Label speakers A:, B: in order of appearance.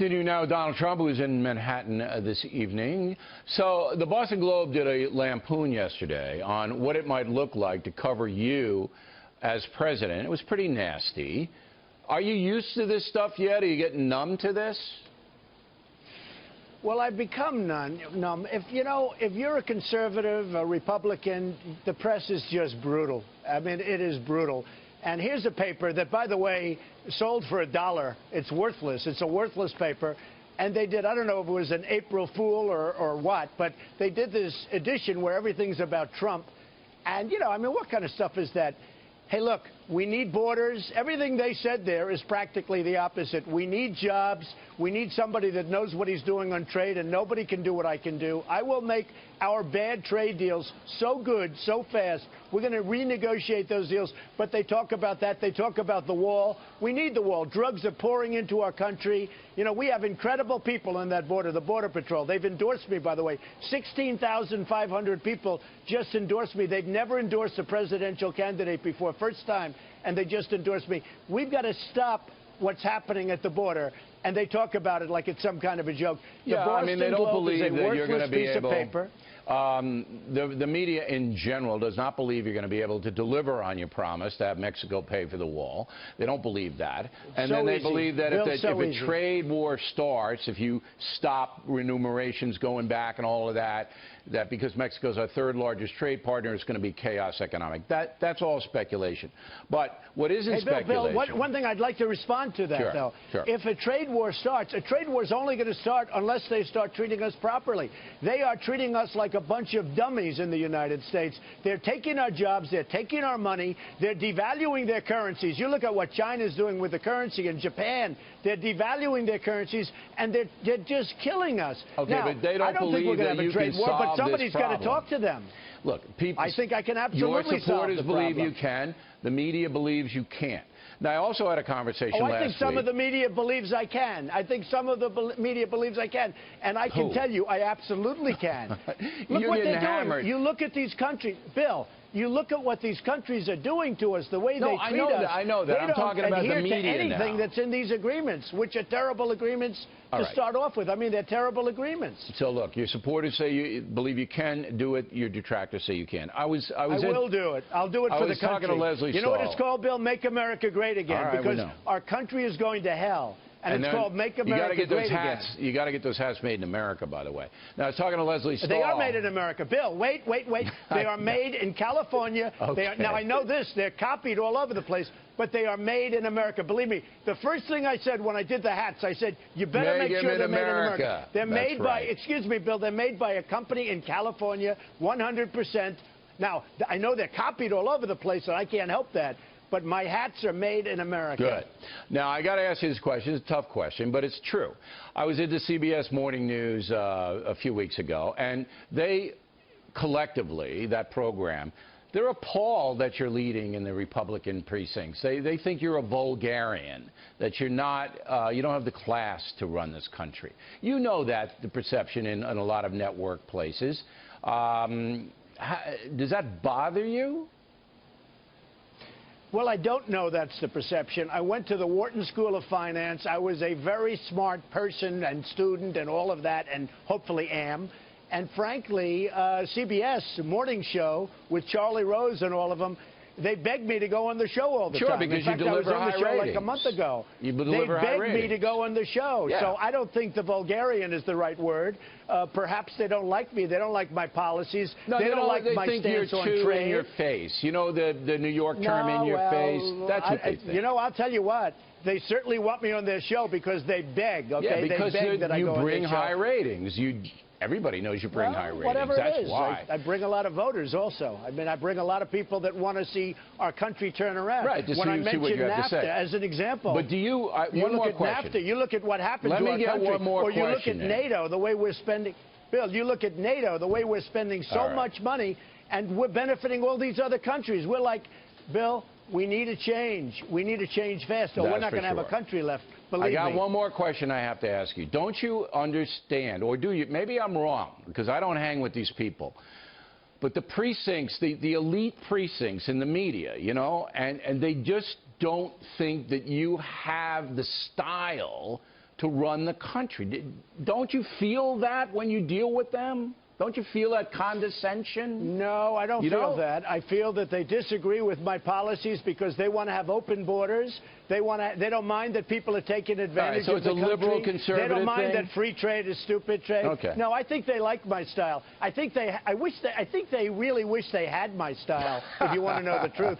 A: Did you know Donald Trump was in Manhattan this evening? So the Boston Globe did a lampoon yesterday on what it might look like to cover you as president. It was pretty nasty. Are you used to this stuff yet? Are you getting numb to this?
B: Well, I've become numb. If you're a conservative, a Republican, the press is just brutal. I mean, it is brutal. And here's a paper that, by the way, sold for $1. It's worthless. It's a worthless paper. And they did, I don't know if it was an April Fool or what, but they did this edition where everything's about Trump. And, I mean, what kind of stuff is that? Hey, look, we need borders. Everything they said there is practically the opposite. We need jobs. We need somebody that knows what he's doing on trade, and nobody can do what I can do. I will make our bad trade deals so good, so fast. We're going to renegotiate those deals. But they talk about that. They talk about the wall. We need the wall. Drugs are pouring into our country. We have incredible people on that border, the Border Patrol. They've endorsed me, by the way. 16,500 people just endorsed me. They've never endorsed a presidential candidate before. First time. And they just endorsed me. We've got to stop what's happening at the border. And they talk about it like it's some kind of a joke.
A: Yeah, I mean, they don't believe that you're going to be able. The media in general does not believe you're going to be able to deliver on your promise to have Mexico pay for the wall. They don't believe that. And then they believe that if a trade war starts, if you stop remunerations going back and all of that, that because Mexico's our third largest trade partner, it's going to be chaos economic. That's all speculation. But what isn't speculation...
B: Bill, one thing I'd like to respond to that, though.
A: Sure.
B: If a trade war starts, a trade war is only going to start unless they start treating us properly. They are treating us like a bunch of dummies in the United States. They're taking our jobs. They're taking our money. They're devaluing their currencies. You look at what China's doing with the currency in Japan. They're devaluing their currencies, and they're just killing us.
A: Okay,
B: now,
A: but they don't believe that you can solve
B: somebody's got to talk to them.
A: Look, people,
B: I think I can absolutely
A: your supporters believe you can. The media believes you can't. Now, I also had a conversation last week.
B: I think some of the media believes I can. I think some of the media believes I can. And I can tell you, I absolutely can. Look what they're doing. You look at these countries. Bill, you look at what these countries are doing to us, the way they treat us.
A: I know that. I'm talking about the media
B: to anything that's in these agreements, which are terrible agreements to start off with. I mean, they're terrible agreements.
A: So, look, your supporters say you believe you can do it. Your detractors say you can. I
B: will do it. I'll do it for the country.
A: I was talking to Leslie
B: You know what it's called, Bill? Make America Great Again. Because our country is going to hell. And it's called Make America Great Again.
A: You got to get those hats made in America, by the way. Now, I was talking to Leslie Stahl.
B: They are made in America. Bill, wait. They are made in California.
A: Okay.
B: Now, I know this. They're copied all over the place, but they are made in America. Believe me, the first thing I said when I did the hats, I said, you better make sure they're made in America. They're made by, excuse me, Bill, they're made by a company in California, 100%. Now, I know they're copied all over the place, and I can't help that. But my hats are made in America.
A: Good. Now, I got to ask you this question. It's a tough question, but it's true. I was into CBS Morning News a few weeks ago, and they collectively, that program, they're appalled that you're leading in the Republican precincts. They think you're a vulgarian, that you're not, you don't have the class to run this country. You know that, the perception in a lot of network places. Does that bother you?
B: Well, I don't know that's the perception. I went to the Wharton School of Finance. I was a very smart person and student and all of that, and hopefully am. And frankly, CBS morning show with Charlie Rose and all of them, they begged me to go on the show all the time.
A: Sure, because you deliver high ratings.
B: I was on the show like a month ago.
A: You deliver high ratings.
B: They begged me to go on the show.
A: Yeah.
B: So I don't think the vulgarian is the right word. Perhaps they don't like me. They don't like my policies.
A: No,
B: they don't like my stance on trade.
A: In your face. You know the New York term, in your face? That's what they think.
B: I'll tell you what. They certainly want me on their show because they beg, okay?
A: Yeah, because
B: they beg that I go on their show.
A: You bring high ratings. Everybody knows you bring high ratings.
B: Whatever
A: That's
B: it is.
A: why.
B: I bring a lot of voters also. I mean, I bring a lot of people that want to see our country turn around.
A: Right, to
B: when I
A: see what you have
B: NAFTA
A: to say.
B: As an example.
A: But do you, one more question.
B: NAFTA, you look at what happened to our country.
A: Let me get one more question.
B: Or you look at NATO, the way we're spending. Bill, you look at NATO, the way we're spending so much money, and we're benefiting all these other countries. We're like, Bill, we need a change. We need a change fast, or we're not going to have a country left. Believe me.
A: I got one more question I have to ask you. Don't you understand, or do you? Maybe I'm wrong, because I don't hang with these people. But the precincts, the elite precincts in the media, and they just don't think that you have the style to run the country. Don't you feel that when you deal with them? Don't you feel that condescension?
B: No, I don't feel that. I feel that they disagree with my policies because they want to have open borders. They don't mind that people are taking advantage of the country.
A: So it's a liberal conservative
B: They don't mind
A: thing?
B: that free trade is stupid trade.
A: Okay.
B: No, I think they like my style. I think they really wish they had my style, if you want to know the truth.